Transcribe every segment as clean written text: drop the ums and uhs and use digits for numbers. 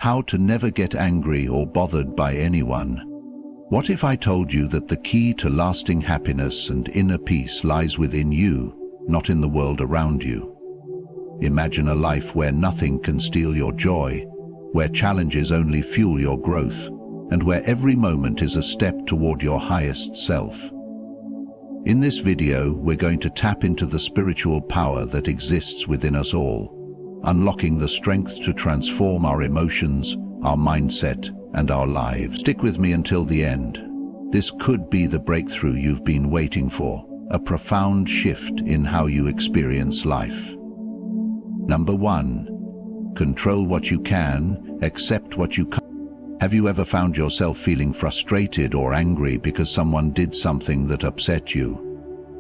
How to never get angry or bothered by anyone. What if I told you that the key to lasting happiness and inner peace lies within you, not in the world around you? Imagine a life where nothing can steal your joy, where challenges only fuel your growth, and where every moment is a step toward your highest self. In this video, we're going to tap into the spiritual power that exists within us all, unlocking the strength to transform our emotions, our mindset, and our lives. Stick with me until the end. This could be the breakthrough you've been waiting for, a profound shift in how you experience life. Number 1. Control what you can, accept what you can't. Have you ever found yourself feeling frustrated or angry because someone did something that upset you?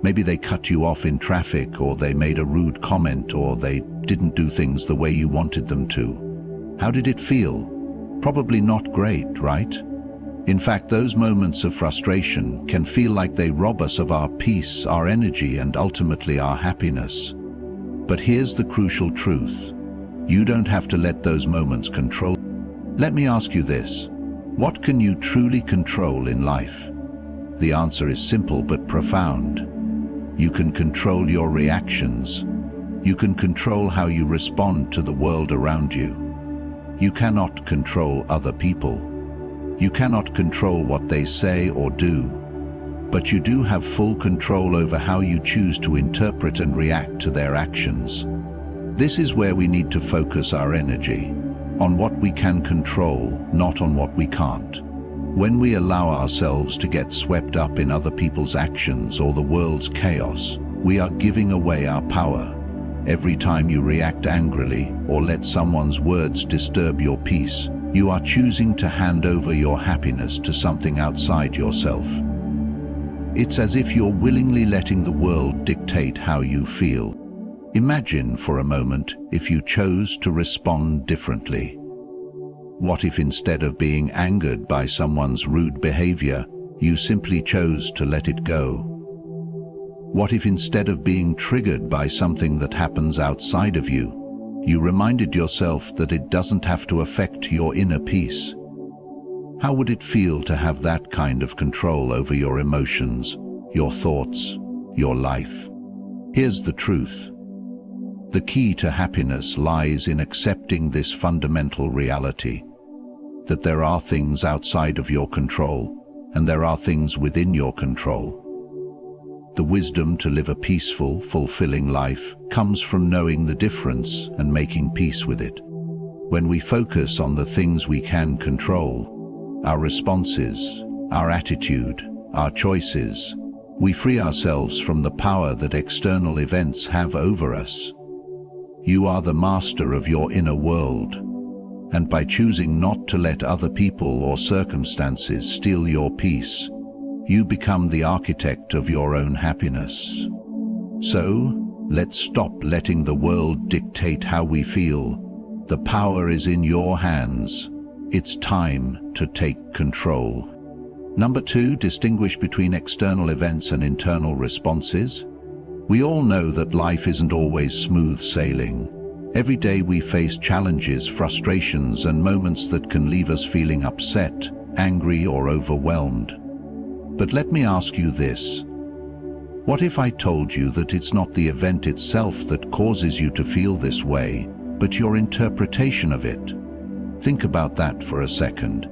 Maybe they cut you off in traffic, or they made a rude comment, or they didn't do things the way you wanted them to. How did it feel? Probably not great, right? In fact, those moments of frustration can feel like they rob us of our peace, our energy, and ultimately our happiness. But here's the crucial truth. You don't have to let those moments control. Let me ask you this. What can you truly control in life? The answer is simple but profound. You can control your reactions. You can control how you respond to the world around you. You cannot control other people. You cannot control what they say or do. But you do have full control over how you choose to interpret and react to their actions. This is where we need to focus our energy, on what we can control, not on what we can't. When we allow ourselves to get swept up in other people's actions or the world's chaos, we are giving away our power. Every time you react angrily or let someone's words disturb your peace, you are choosing to hand over your happiness to something outside yourself. It's as if you're willingly letting the world dictate how you feel. Imagine for a moment if you chose to respond differently. What if instead of being angered by someone's rude behavior, you simply chose to let it go? What if instead of being triggered by something that happens outside of you, you reminded yourself that it doesn't have to affect your inner peace? How would it feel to have that kind of control over your emotions, your thoughts, your life? Here's the truth. The key to happiness lies in accepting this fundamental reality, that there are things outside of your control, and there are things within your control. The wisdom to live a peaceful, fulfilling life comes from knowing the difference and making peace with it. When we focus on the things we can control, our responses, our attitude, our choices, we free ourselves from the power that external events have over us. You are the master of your inner world, and by choosing not to let other people or circumstances steal your peace, you become the architect of your own happiness. So, let's stop letting the world dictate how we feel. The power is in your hands. It's time to take control. Number 2, distinguish between external events and internal responses. We all know that life isn't always smooth sailing. Every day we face challenges, frustrations, and moments that can leave us feeling upset, angry, or overwhelmed. But let me ask you this. What if I told you that it's not the event itself that causes you to feel this way, but your interpretation of it? Think about that for a second.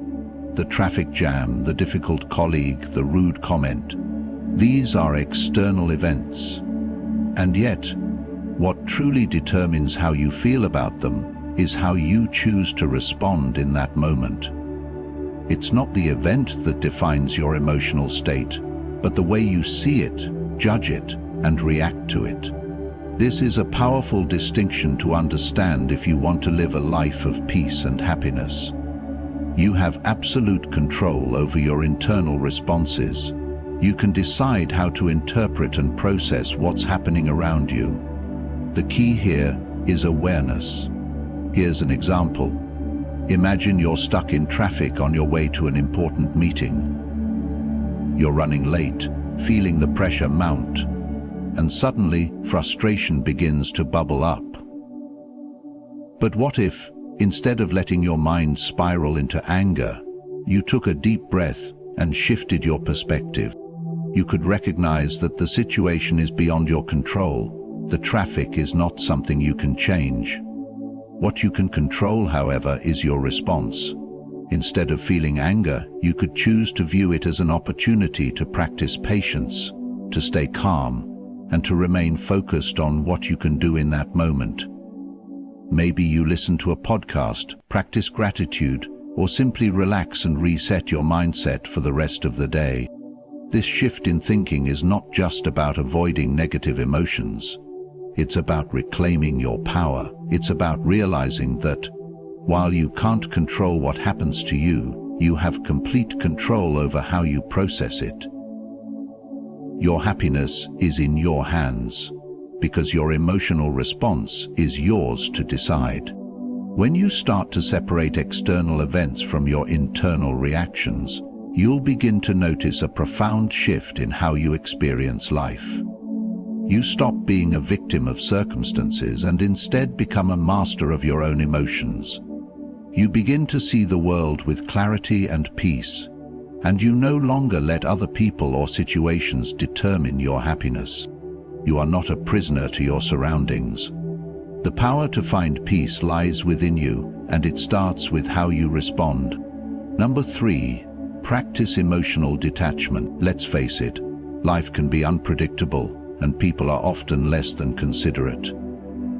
The traffic jam, the difficult colleague, the rude comment. These are external events. And yet, what truly determines how you feel about them is how you choose to respond in that moment. It's not the event that defines your emotional state, but the way you see it, judge it, and react to it. This is a powerful distinction to understand if you want to live a life of peace and happiness. You have absolute control over your internal responses. You can decide how to interpret and process what's happening around you. The key here is awareness. Here's an example. Imagine you're stuck in traffic on your way to an important meeting. You're running late, feeling the pressure mount, and suddenly frustration begins to bubble up. But what if, Instead of letting your mind spiral into anger, you took a deep breath and shifted your perspective. You could recognize that the situation is beyond your control. The traffic is not something you can change. What you can control, however, is your response. Instead of feeling anger, you could choose to view it as an opportunity to practice patience, to stay calm, and to remain focused on what you can do in that moment. Maybe you listen to a podcast, practice gratitude, or simply relax and reset your mindset for the rest of the day. This shift in thinking is not just about avoiding negative emotions. It's about reclaiming your power. It's about realizing that, while you can't control what happens to you, you have complete control over how you process it. Your happiness is in your hands, because your emotional response is yours to decide. When you start to separate external events from your internal reactions, you'll begin to notice a profound shift in how you experience life. You stop being a victim of circumstances and instead become a master of your own emotions. You begin to see the world with clarity and peace, and you no longer let other people or situations determine your happiness. You are not a prisoner to your surroundings. The power to find peace lies within you, and it starts with how you respond. Number 3, practice emotional detachment. Let's face it, life can be unpredictable, and people are often less than considerate.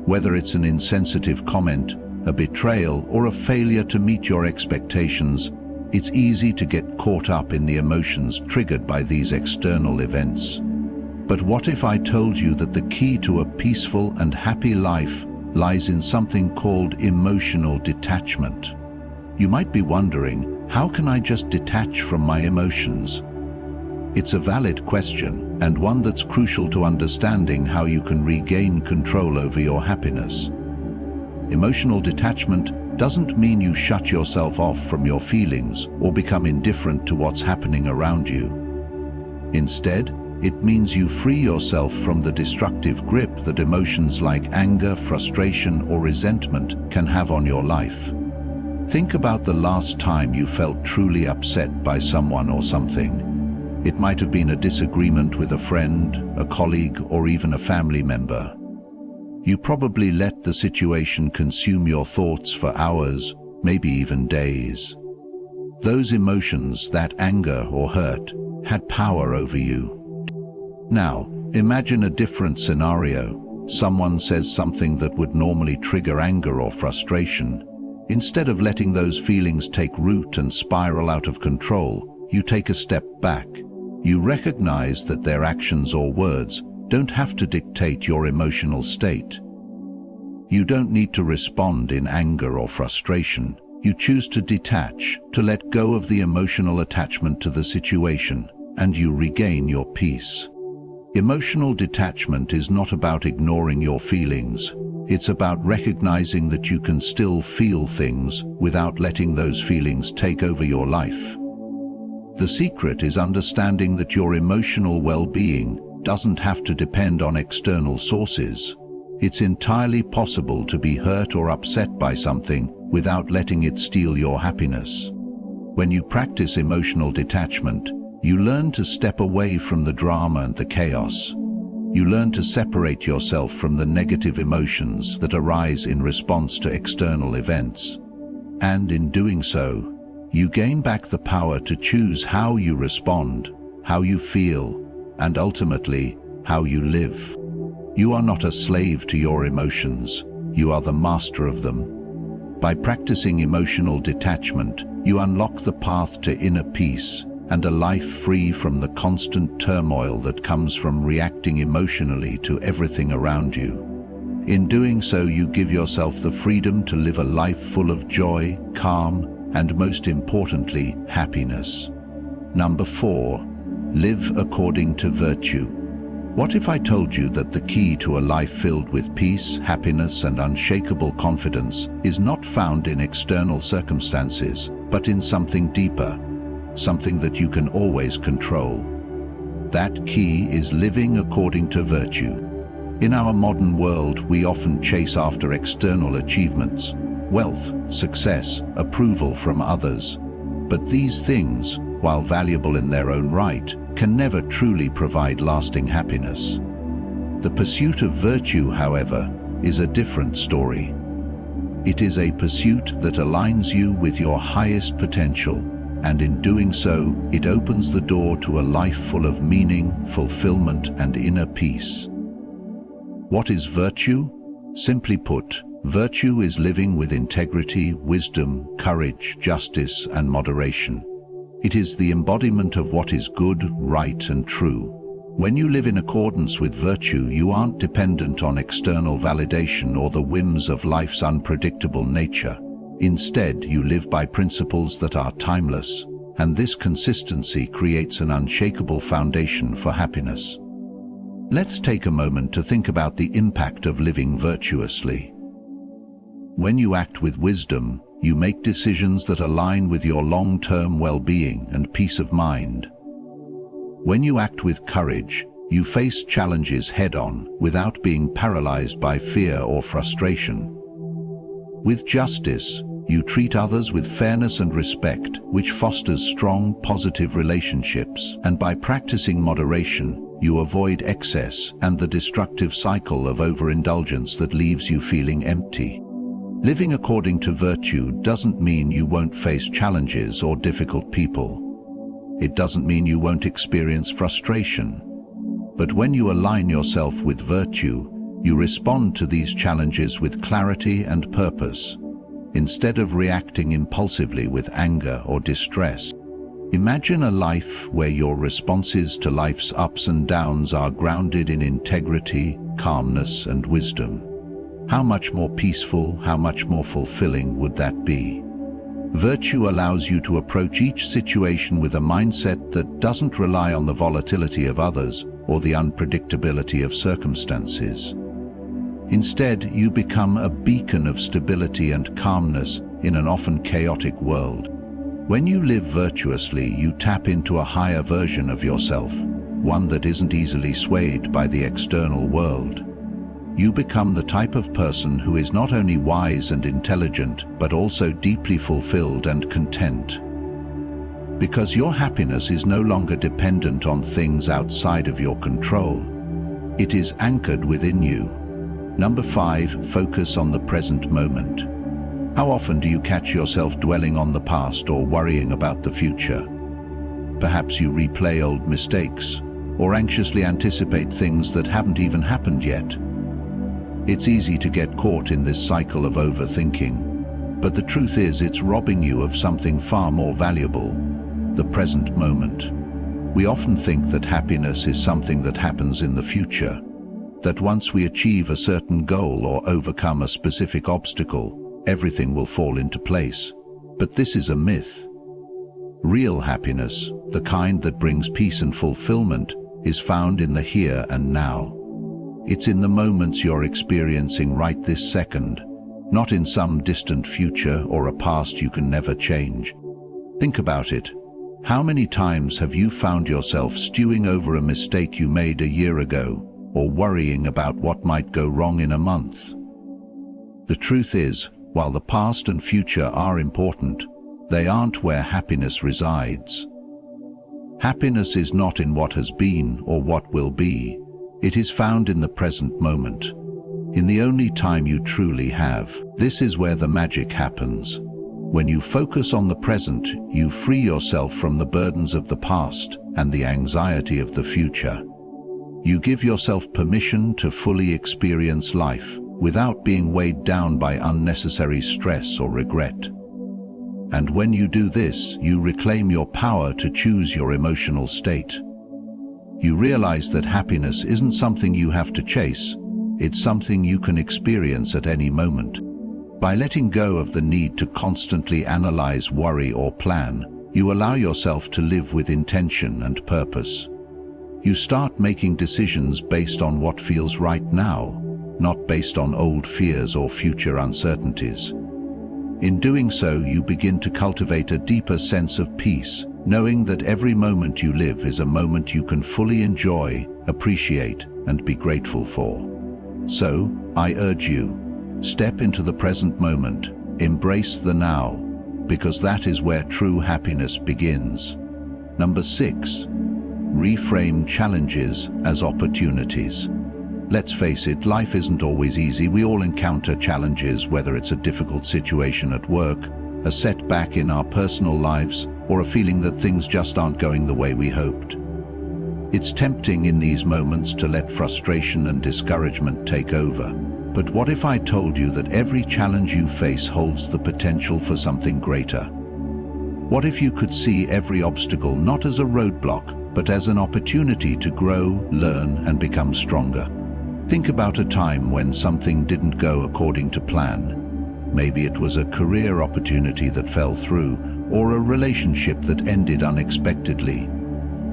Whether it's an insensitive comment, a betrayal, or a failure to meet your expectations, it's easy to get caught up in the emotions triggered by these external events. But what if I told you that the key to a peaceful and happy life lies in something called emotional detachment? You might be wondering, how can I just detach from my emotions? It's a valid question, and one that's crucial to understanding how you can regain control over your happiness. Emotional detachment doesn't mean you shut yourself off from your feelings or become indifferent to what's happening around you. Instead, it means you free yourself from the destructive grip that emotions like anger, frustration, or resentment can have on your life. Think about the last time you felt truly upset by someone or something. It might have been a disagreement with a friend, a colleague, or even a family member. You probably let the situation consume your thoughts for hours, maybe even days. Those emotions, that anger or hurt, had power over you. Now, imagine a different scenario. Someone says something that would normally trigger anger or frustration. Instead of letting those feelings take root and spiral out of control, you take a step back. You recognize that their actions or words don't have to dictate your emotional state. You don't need to respond in anger or frustration. You choose to detach, to let go of the emotional attachment to the situation, and you regain your peace. Emotional detachment is not about ignoring your feelings. It's about recognizing that you can still feel things without letting those feelings take over your life. The secret is understanding that your emotional well-being doesn't have to depend on external sources. It's entirely possible to be hurt or upset by something without letting it steal your happiness. When you practice emotional detachment, you learn to step away from the drama and the chaos. You learn to separate yourself from the negative emotions that arise in response to external events. And in doing so, you gain back the power to choose how you respond, how you feel, and ultimately, how you live. You are not a slave to your emotions. You are the master of them. By practicing emotional detachment, you unlock the path to inner peace and a life free from the constant turmoil that comes from reacting emotionally to everything around you. In doing so, you give yourself the freedom to live a life full of joy, calm, and most importantly, happiness. Number 4, live according to virtue. What if I told you that the key to a life filled with peace, happiness, and unshakable confidence is not found in external circumstances, but in something deeper, something that you can always control? That key is living according to virtue. In our modern world, we often chase after external achievements, wealth, success, approval from others. But these things, while valuable in their own right, can never truly provide lasting happiness. The pursuit of virtue, however, is a different story. It is a pursuit that aligns you with your highest potential, and in doing so, it opens the door to a life full of meaning, fulfillment, and inner peace. What is virtue? Simply put, virtue is living with integrity, wisdom, courage, justice, and moderation. It is the embodiment of what is good, right, and true. When you live in accordance with virtue, you aren't dependent on external validation or the whims of life's unpredictable nature. Instead, you live by principles that are timeless, and this consistency creates an unshakable foundation for happiness. Let's take a moment to think about the impact of living virtuously. When you act with wisdom, you make decisions that align with your long-term well-being and peace of mind. When you act with courage, you face challenges head-on without being paralyzed by fear or frustration. With justice, you treat others with fairness and respect, which fosters strong, positive relationships. And by practicing moderation, you avoid excess and the destructive cycle of overindulgence that leaves you feeling empty. Living according to virtue doesn't mean you won't face challenges or difficult people. It doesn't mean you won't experience frustration. But when you align yourself with virtue, you respond to these challenges with clarity and purpose, instead of reacting impulsively with anger or distress. Imagine a life where your responses to life's ups and downs are grounded in integrity, calmness, and wisdom. How much more peaceful, how much more fulfilling would that be? Virtue allows you to approach each situation with a mindset that doesn't rely on the volatility of others or the unpredictability of circumstances. Instead, you become a beacon of stability and calmness in an often chaotic world. When you live virtuously, you tap into a higher version of yourself, one that isn't easily swayed by the external world. You become the type of person who is not only wise and intelligent, but also deeply fulfilled and content. Because your happiness is no longer dependent on things outside of your control. It is anchored within you. Number 5, focus on the present moment. How often do you catch yourself dwelling on the past or worrying about the future? Perhaps you replay old mistakes, or anxiously anticipate things that haven't even happened yet. It's easy to get caught in this cycle of overthinking, but the truth is it's robbing you of something far more valuable, the present moment. We often think that happiness is something that happens in the future, that once we achieve a certain goal or overcome a specific obstacle, everything will fall into place. But this is a myth. Real happiness, the kind that brings peace and fulfillment, is found in the here and now. It's in the moments you're experiencing right this second, not in some distant future or a past you can never change. Think about it. How many times have you found yourself stewing over a mistake you made a year ago, or worrying about what might go wrong in a month? The truth is, while the past and future are important, they aren't where happiness resides. Happiness is not in what has been or what will be. It is found in the present moment, in the only time you truly have. This is where the magic happens. When you focus on the present, you free yourself from the burdens of the past and the anxiety of the future. You give yourself permission to fully experience life without being weighed down by unnecessary stress or regret. And when you do this, you reclaim your power to choose your emotional state. You realize that happiness isn't something you have to chase, it's something you can experience at any moment. By letting go of the need to constantly analyze, worry, or plan, you allow yourself to live with intention and purpose. You start making decisions based on what feels right now, not based on old fears or future uncertainties. In doing so, you begin to cultivate a deeper sense of peace, knowing that every moment you live is a moment you can fully enjoy, appreciate, and be grateful for. So, I urge you, step into the present moment, Embrace the now, because that is where true happiness begins. Number 6. Reframe challenges as opportunities. Let's face it, life isn't always easy. We all encounter challenges, whether it's a difficult situation at work, a setback in our personal lives, or a feeling that things just aren't going the way we hoped. It's tempting in these moments to let frustration and discouragement take over. But what if I told you that every challenge you face holds the potential for something greater? What if you could see every obstacle not as a roadblock, but as an opportunity to grow, learn, and become stronger? Think about a time when something didn't go according to plan. Maybe it was a career opportunity that fell through, or a relationship that ended unexpectedly.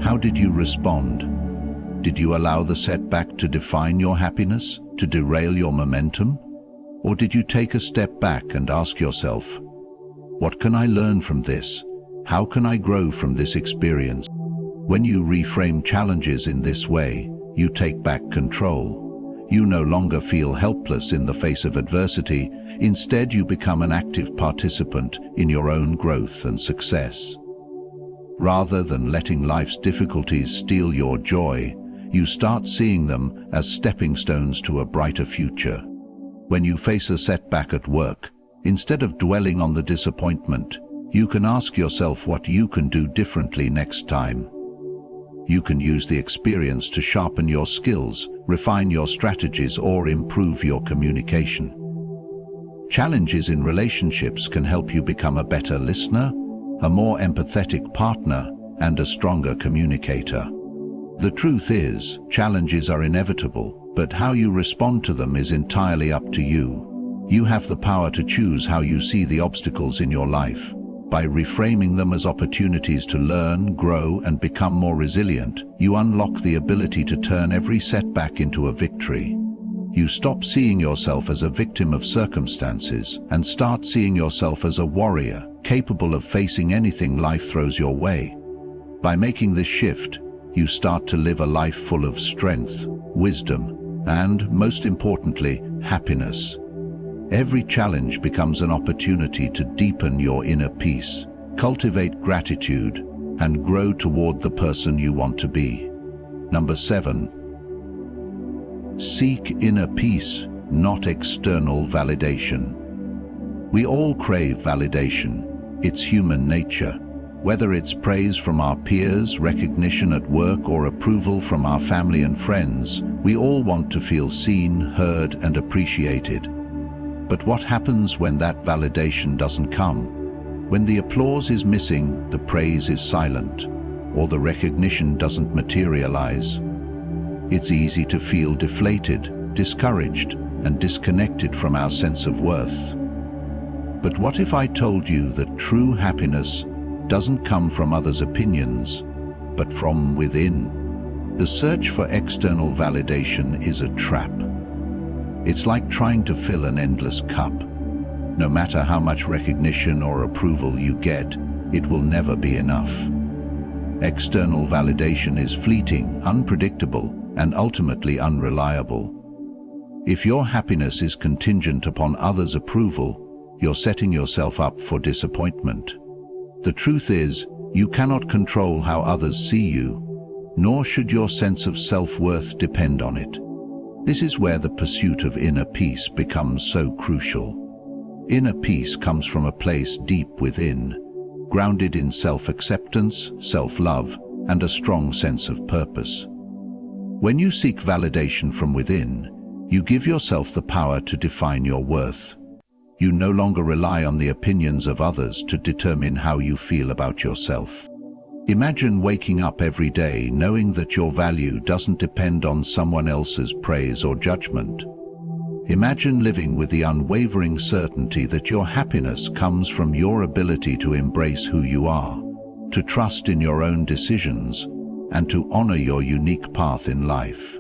How did you respond? Did you allow the setback to define your happiness, to derail your momentum? Or did you take a step back and ask yourself, what can I learn from this? How can I grow from this experience? When you reframe challenges in this way, you take back control. You no longer feel helpless in the face of adversity. Instead, you become an active participant in your own growth and success. Rather than letting life's difficulties steal your joy, you start seeing them as stepping stones to a brighter future. When you face a setback at work, instead of dwelling on the disappointment, you can ask yourself what you can do differently next time. You can use the experience to sharpen your skills, refine your strategies, or improve your communication. Challenges in relationships can help you become a better listener, a more empathetic partner, and a stronger communicator. The truth is, challenges are inevitable, but how you respond to them is entirely up to you. You have the power to choose how you see the obstacles in your life. By reframing them as opportunities to learn, grow, and become more resilient, you unlock the ability to turn every setback into a victory. You stop seeing yourself as a victim of circumstances and start seeing yourself as a warrior, capable of facing anything life throws your way. By making this shift, you start to live a life full of strength, wisdom, and, most importantly, happiness. Every challenge becomes an opportunity to deepen your inner peace, cultivate gratitude, and grow toward the person you want to be. Number 7. Seek inner peace, not external validation. We all crave validation. It's human nature. Whether it's praise from our peers, recognition at work, or approval from our family and friends, we all want to feel seen, heard, and appreciated. But what happens when that validation doesn't come? When the applause is missing, the praise is silent, or the recognition doesn't materialize? It's easy to feel deflated, discouraged, and disconnected from our sense of worth. But what if I told you that true happiness doesn't come from others' opinions, but from within? The search for external validation is a trap. It's like trying to fill an endless cup. No matter how much recognition or approval you get, it will never be enough. External validation is fleeting, unpredictable, and ultimately unreliable. If your happiness is contingent upon others' approval, you're setting yourself up for disappointment. The truth is, you cannot control how others see you, nor should your sense of self-worth depend on it. This is where the pursuit of inner peace becomes so crucial. Inner peace comes from a place deep within, grounded in self-acceptance, self-love, and a strong sense of purpose. When you seek validation from within, you give yourself the power to define your worth. You no longer rely on the opinions of others to determine how you feel about yourself. Imagine waking up every day knowing that your value doesn't depend on someone else's praise or judgment. Imagine living with the unwavering certainty that your happiness comes from your ability to embrace who you are, to trust in your own decisions, and to honor your unique path in life.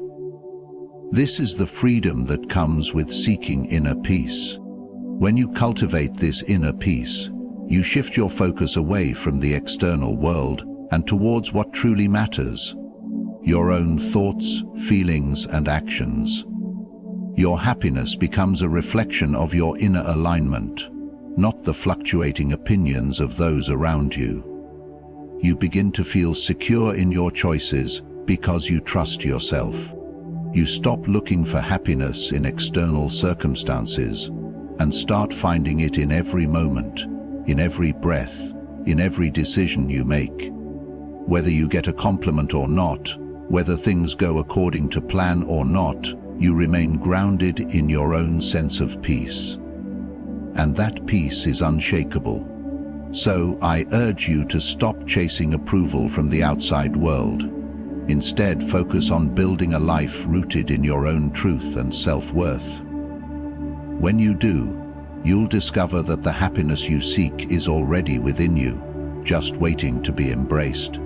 This is the freedom that comes with seeking inner peace. When you cultivate this inner peace, you shift your focus away from the external world and towards what truly matters: your own thoughts, feelings, and actions. Your happiness becomes a reflection of your inner alignment. not the fluctuating opinions of those around you. You begin to feel secure in your choices because you trust yourself. You stop looking for happiness in external circumstances and start finding it in every moment, in every breath, in every decision you make. Whether you get a compliment or not, whether things go according to plan or not, you remain grounded in your own sense of peace. And that peace is unshakable. So I urge you to stop chasing approval from the outside world. Instead, focus on building a life rooted in your own truth and self-worth. When you do, you'll discover that the happiness you seek is already within you, just waiting to be embraced.